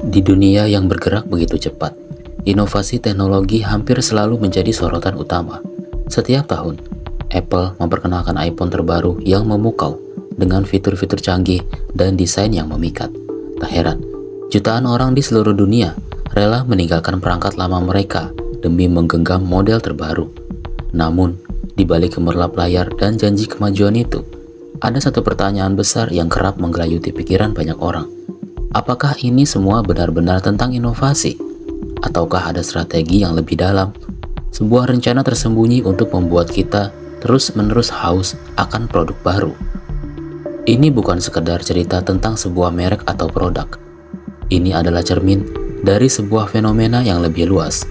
Di dunia yang bergerak begitu cepat, inovasi teknologi hampir selalu menjadi sorotan utama. Setiap tahun, Apple memperkenalkan iPhone terbaru yang memukau dengan fitur-fitur canggih dan desain yang memikat. Tak heran, jutaan orang di seluruh dunia rela meninggalkan perangkat lama mereka demi menggenggam model terbaru. Namun, di balik gemerlap layar dan janji kemajuan itu, ada satu pertanyaan besar yang kerap menggelayuti pikiran banyak orang. Apakah ini semua benar-benar tentang inovasi? Ataukah ada strategi yang lebih dalam? Sebuah rencana tersembunyi untuk membuat kita terus-menerus haus akan produk baru. Ini bukan sekedar cerita tentang sebuah merek atau produk. Ini adalah cermin dari sebuah fenomena yang lebih luas,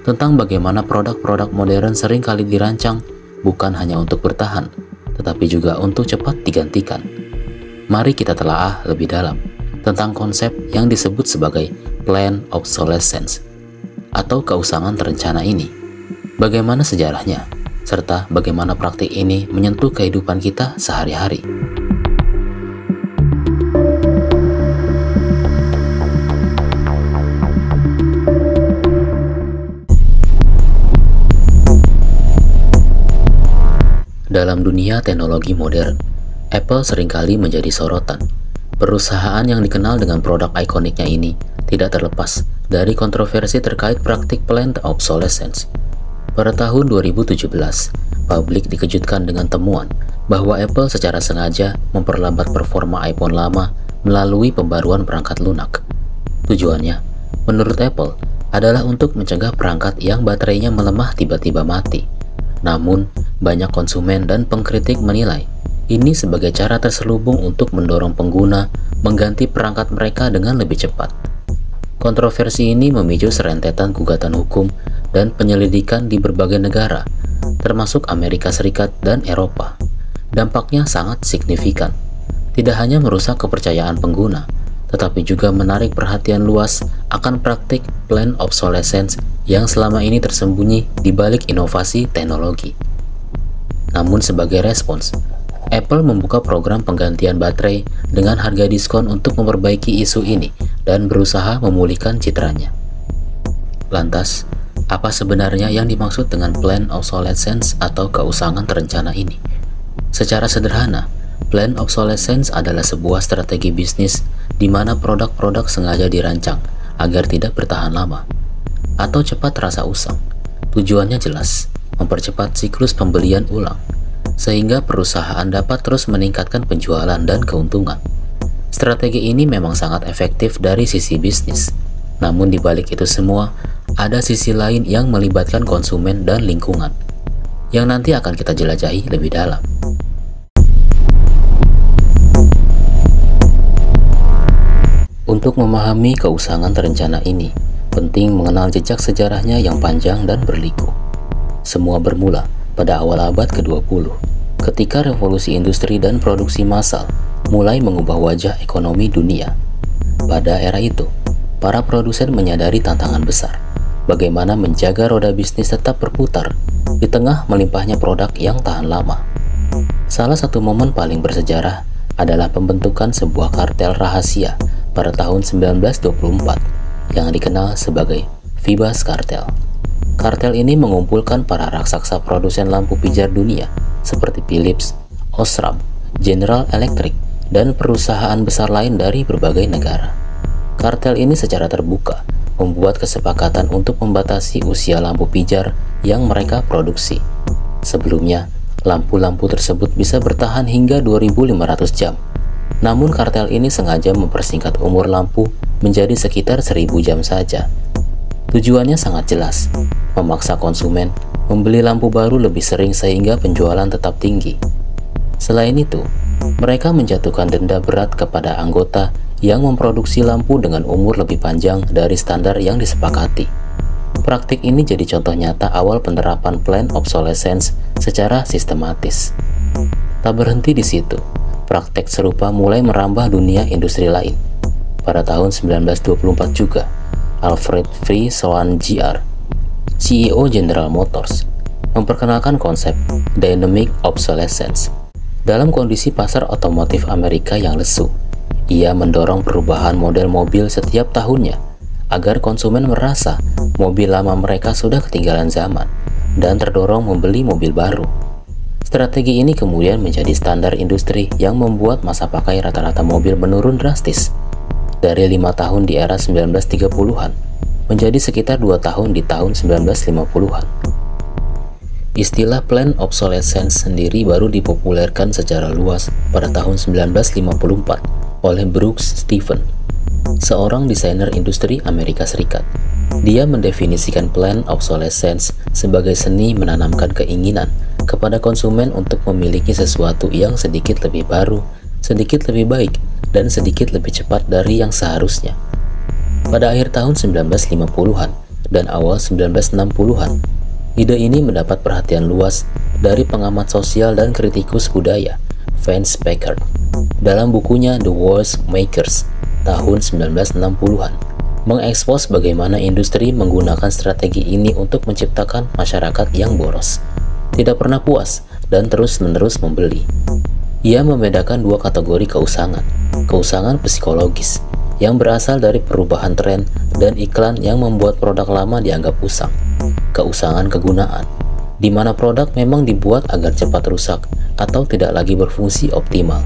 tentang bagaimana produk-produk modern sering kali dirancang bukan hanya untuk bertahan, tetapi juga untuk cepat digantikan. Mari kita telaah lebih dalam tentang konsep yang disebut sebagai planned obsolescence atau keusangan terencana ini. Bagaimana sejarahnya, serta bagaimana praktik ini menyentuh kehidupan kita sehari-hari. Dalam dunia teknologi modern, Apple seringkali menjadi sorotan. Perusahaan yang dikenal dengan produk ikoniknya ini tidak terlepas dari kontroversi terkait praktik planned obsolescence. Pada tahun 2017, publik dikejutkan dengan temuan bahwa Apple secara sengaja memperlambat performa iPhone lama melalui pembaruan perangkat lunak. Tujuannya, menurut Apple, adalah untuk mencegah perangkat yang baterainya melemah tiba-tiba mati. Namun, banyak konsumen dan pengkritik menilai ini sebagai cara terselubung untuk mendorong pengguna mengganti perangkat mereka dengan lebih cepat. Kontroversi ini memicu serentetan gugatan hukum dan penyelidikan di berbagai negara, termasuk Amerika Serikat dan Eropa. Dampaknya sangat signifikan. Tidak hanya merusak kepercayaan pengguna, tetapi juga menarik perhatian luas akan praktik planned obsolescence yang selama ini tersembunyi di balik inovasi teknologi. Namun sebagai respons, Apple membuka program penggantian baterai dengan harga diskon untuk memperbaiki isu ini dan berusaha memulihkan citranya. Lantas, apa sebenarnya yang dimaksud dengan planned obsolescence atau keusangan terencana ini? Secara sederhana, planned obsolescence adalah sebuah strategi bisnis di mana produk-produk sengaja dirancang agar tidak bertahan lama atau cepat terasa usang. Tujuannya jelas, mempercepat siklus pembelian ulang, sehingga perusahaan dapat terus meningkatkan penjualan dan keuntungan. Strategi ini memang sangat efektif dari sisi bisnis, namun di balik itu semua, ada sisi lain yang melibatkan konsumen dan lingkungan, yang nanti akan kita jelajahi lebih dalam. Untuk memahami keusangan terencana ini, penting mengenal jejak sejarahnya yang panjang dan berliku. Semua bermula pada awal abad ke-20, ketika revolusi industri dan produksi massal mulai mengubah wajah ekonomi dunia. Pada era itu, para produsen menyadari tantangan besar, bagaimana menjaga roda bisnis tetap berputar di tengah melimpahnya produk yang tahan lama. Salah satu momen paling bersejarah adalah pembentukan sebuah kartel rahasia pada tahun 1924 yang dikenal sebagai Phoebus Cartel. Kartel ini mengumpulkan para raksasa produsen lampu pijar dunia seperti Philips, Osram, General Electric, dan perusahaan besar lain dari berbagai negara. Kartel ini secara terbuka membuat kesepakatan untuk membatasi usia lampu pijar yang mereka produksi. Sebelumnya, lampu-lampu tersebut bisa bertahan hingga 2.500 jam. Namun kartel ini sengaja mempersingkat umur lampu menjadi sekitar 1.000 jam saja. Tujuannya sangat jelas, memaksa konsumen membeli lampu baru lebih sering sehingga penjualan tetap tinggi. Selain itu, mereka menjatuhkan denda berat kepada anggota yang memproduksi lampu dengan umur lebih panjang dari standar yang disepakati. Praktik ini jadi contoh nyata awal penerapan planned obsolescence secara sistematis. Tak berhenti di situ, praktek serupa mulai merambah dunia industri lain. Pada tahun 1924 juga, Alfred Friesland Jr., CEO General Motors, memperkenalkan konsep dynamic obsolescence. Dalam kondisi pasar otomotif Amerika yang lesu, Ia mendorong perubahan model mobil setiap tahunnya, agar konsumen merasa mobil lama mereka sudah ketinggalan zaman dan terdorong membeli mobil baru. Strategi ini kemudian menjadi standar industri yang membuat masa pakai rata-rata mobil menurun drastis, dari 5 tahun di era 1930-an menjadi sekitar 2 tahun di tahun 1950-an. Istilah planned obsolescence sendiri baru dipopulerkan secara luas pada tahun 1954 oleh Brooks Stephen, seorang desainer industri Amerika Serikat. Dia mendefinisikan planned obsolescence sebagai seni menanamkan keinginan kepada konsumen untuk memiliki sesuatu yang sedikit lebih baru, sedikit lebih baik, dan sedikit lebih cepat dari yang seharusnya. Pada akhir tahun 1950-an dan awal 1960-an, ide ini mendapat perhatian luas dari pengamat sosial dan kritikus budaya, Vance Packard, dalam bukunya The Wars Makers tahun 1960-an, mengekspos bagaimana industri menggunakan strategi ini untuk menciptakan masyarakat yang boros, tidak pernah puas, dan terus-menerus membeli. Ia membedakan dua kategori keusangan psikologis yang berasal dari perubahan tren dan iklan yang membuat produk lama dianggap usang, keusangan kegunaan, di mana produk memang dibuat agar cepat rusak atau tidak lagi berfungsi optimal.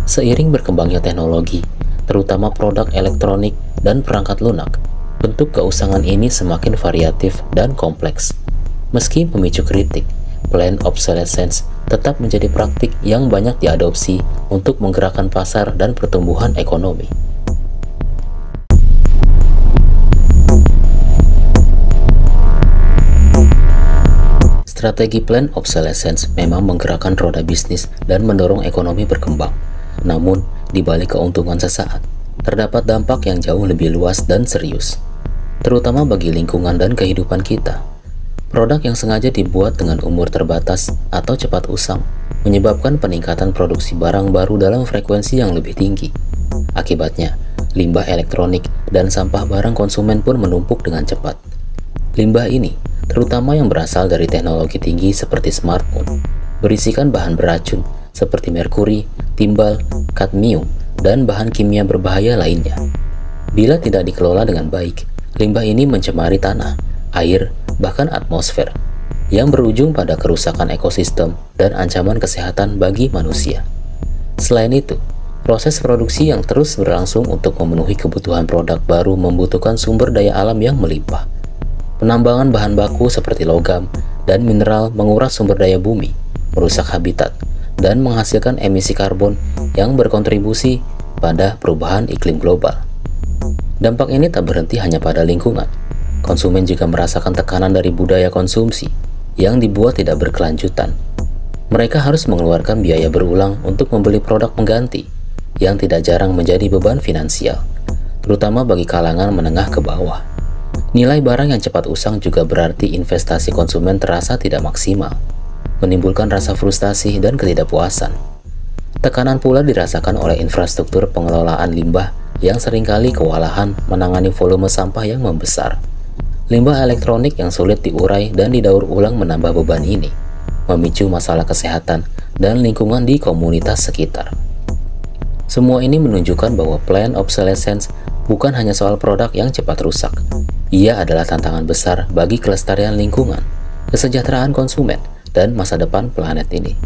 Seiring berkembangnya teknologi, terutama produk elektronik dan perangkat lunak, bentuk keusangan ini semakin variatif dan kompleks. Meski memicu kritik, planned obsolescence tetap menjadi praktik yang banyak diadopsi untuk menggerakkan pasar dan pertumbuhan ekonomi. Strategi planned obsolescence memang menggerakkan roda bisnis dan mendorong ekonomi berkembang. Namun, di balik keuntungan sesaat, terdapat dampak yang jauh lebih luas dan serius, terutama bagi lingkungan dan kehidupan kita. Produk yang sengaja dibuat dengan umur terbatas atau cepat usang menyebabkan peningkatan produksi barang baru dalam frekuensi yang lebih tinggi. Akibatnya, limbah elektronik dan sampah barang konsumen pun menumpuk dengan cepat. Limbah ini, terutama yang berasal dari teknologi tinggi seperti smartphone, berisikan bahan beracun seperti merkuri, timbal, kadmium, dan bahan kimia berbahaya lainnya. Bila tidak dikelola dengan baik, limbah ini mencemari tanah, air, bahkan atmosfer, yang berujung pada kerusakan ekosistem dan ancaman kesehatan bagi manusia. Selain itu, proses produksi yang terus berlangsung untuk memenuhi kebutuhan produk baru membutuhkan sumber daya alam yang melimpah. Penambangan bahan baku seperti logam dan mineral menguras sumber daya bumi, merusak habitat, dan menghasilkan emisi karbon yang berkontribusi pada perubahan iklim global. Dampak ini tak berhenti hanya pada lingkungan. Konsumen juga merasakan tekanan dari budaya konsumsi yang dibuat tidak berkelanjutan. Mereka harus mengeluarkan biaya berulang untuk membeli produk pengganti yang tidak jarang menjadi beban finansial, terutama bagi kalangan menengah ke bawah. Nilai barang yang cepat usang juga berarti investasi konsumen terasa tidak maksimal, menimbulkan rasa frustasi dan ketidakpuasan. Tekanan pula dirasakan oleh infrastruktur pengelolaan limbah yang seringkali kewalahan menangani volume sampah yang membesar. Limbah elektronik yang sulit diurai dan didaur ulang menambah beban ini, memicu masalah kesehatan dan lingkungan di komunitas sekitar. Semua ini menunjukkan bahwa planned obsolescence bukan hanya soal produk yang cepat rusak. Ia adalah tantangan besar bagi kelestarian lingkungan, kesejahteraan konsumen, dan masa depan planet ini.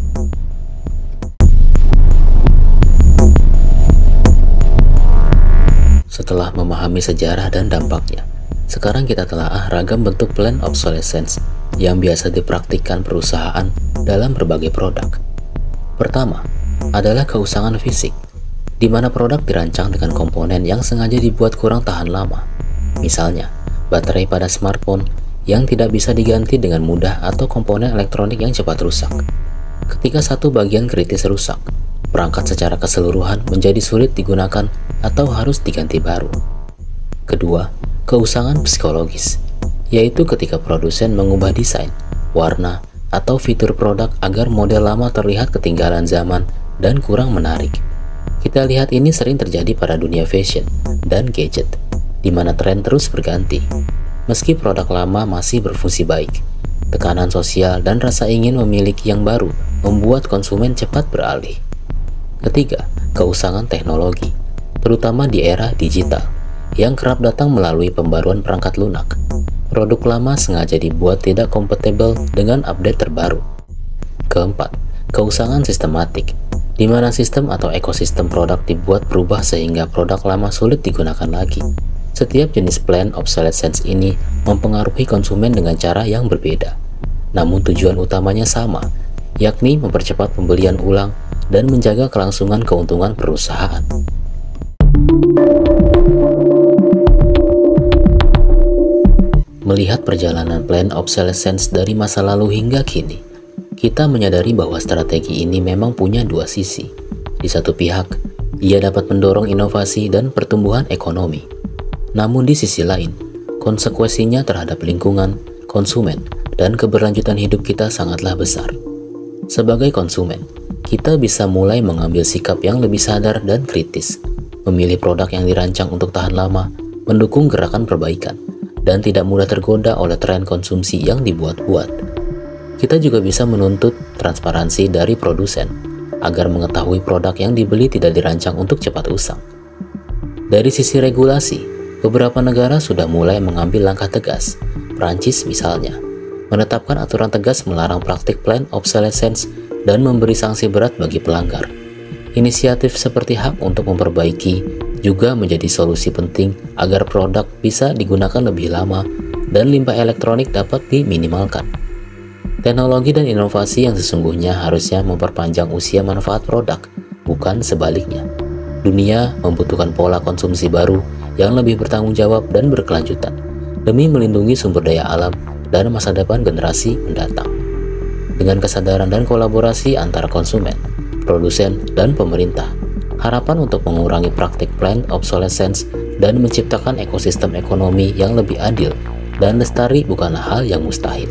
Setelah memahami sejarah dan dampaknya, sekarang kita telaah ragam bentuk planned obsolescence yang biasa dipraktikkan perusahaan dalam berbagai produk. Pertama, adalah keusangan fisik, di mana produk dirancang dengan komponen yang sengaja dibuat kurang tahan lama. Misalnya, baterai pada smartphone yang tidak bisa diganti dengan mudah atau komponen elektronik yang cepat rusak. Ketika satu bagian kritis rusak, perangkat secara keseluruhan menjadi sulit digunakan atau harus diganti baru. Kedua, keusangan psikologis, yaitu ketika produsen mengubah desain, warna, atau fitur produk agar model lama terlihat ketinggalan zaman dan kurang menarik. Kita lihat ini sering terjadi pada dunia fashion dan gadget, di mana tren terus berganti. Meski produk lama masih berfungsi baik, tekanan sosial dan rasa ingin memiliki yang baru membuat konsumen cepat beralih. Ketiga, keusangan teknologi, terutama di era digital, yang kerap datang melalui pembaruan perangkat lunak. Produk lama sengaja dibuat tidak kompatibel dengan update terbaru. Keempat, keusangan sistematik, di mana sistem atau ekosistem produk dibuat berubah sehingga produk lama sulit digunakan lagi. Setiap jenis planned obsolescence ini mempengaruhi konsumen dengan cara yang berbeda. Namun tujuan utamanya sama, yakni mempercepat pembelian ulang dan menjaga kelangsungan keuntungan perusahaan. Melihat perjalanan planned obsolescence dari masa lalu hingga kini, kita menyadari bahwa strategi ini memang punya dua sisi. Di satu pihak, ia dapat mendorong inovasi dan pertumbuhan ekonomi. Namun di sisi lain, konsekuensinya terhadap lingkungan, konsumen, dan keberlanjutan hidup kita sangatlah besar. Sebagai konsumen, kita bisa mulai mengambil sikap yang lebih sadar dan kritis, memilih produk yang dirancang untuk tahan lama, mendukung gerakan perbaikan, dan tidak mudah tergoda oleh tren konsumsi yang dibuat-buat. Kita juga bisa menuntut transparansi dari produsen, agar mengetahui produk yang dibeli tidak dirancang untuk cepat usang. Dari sisi regulasi, beberapa negara sudah mulai mengambil langkah tegas. Prancis misalnya, menetapkan aturan tegas melarang praktik planned obsolescence dan memberi sanksi berat bagi pelanggar. Inisiatif seperti hak untuk memperbaiki juga menjadi solusi penting agar produk bisa digunakan lebih lama dan limbah elektronik dapat diminimalkan. Teknologi dan inovasi yang sesungguhnya harusnya memperpanjang usia manfaat produk, bukan sebaliknya. Dunia membutuhkan pola konsumsi baru yang lebih bertanggung jawab dan berkelanjutan demi melindungi sumber daya alam dan masa depan generasi mendatang. Dengan kesadaran dan kolaborasi antara konsumen, produsen, dan pemerintah, harapan untuk mengurangi praktik planned obsolescence dan menciptakan ekosistem ekonomi yang lebih adil dan lestari bukanlah hal yang mustahil.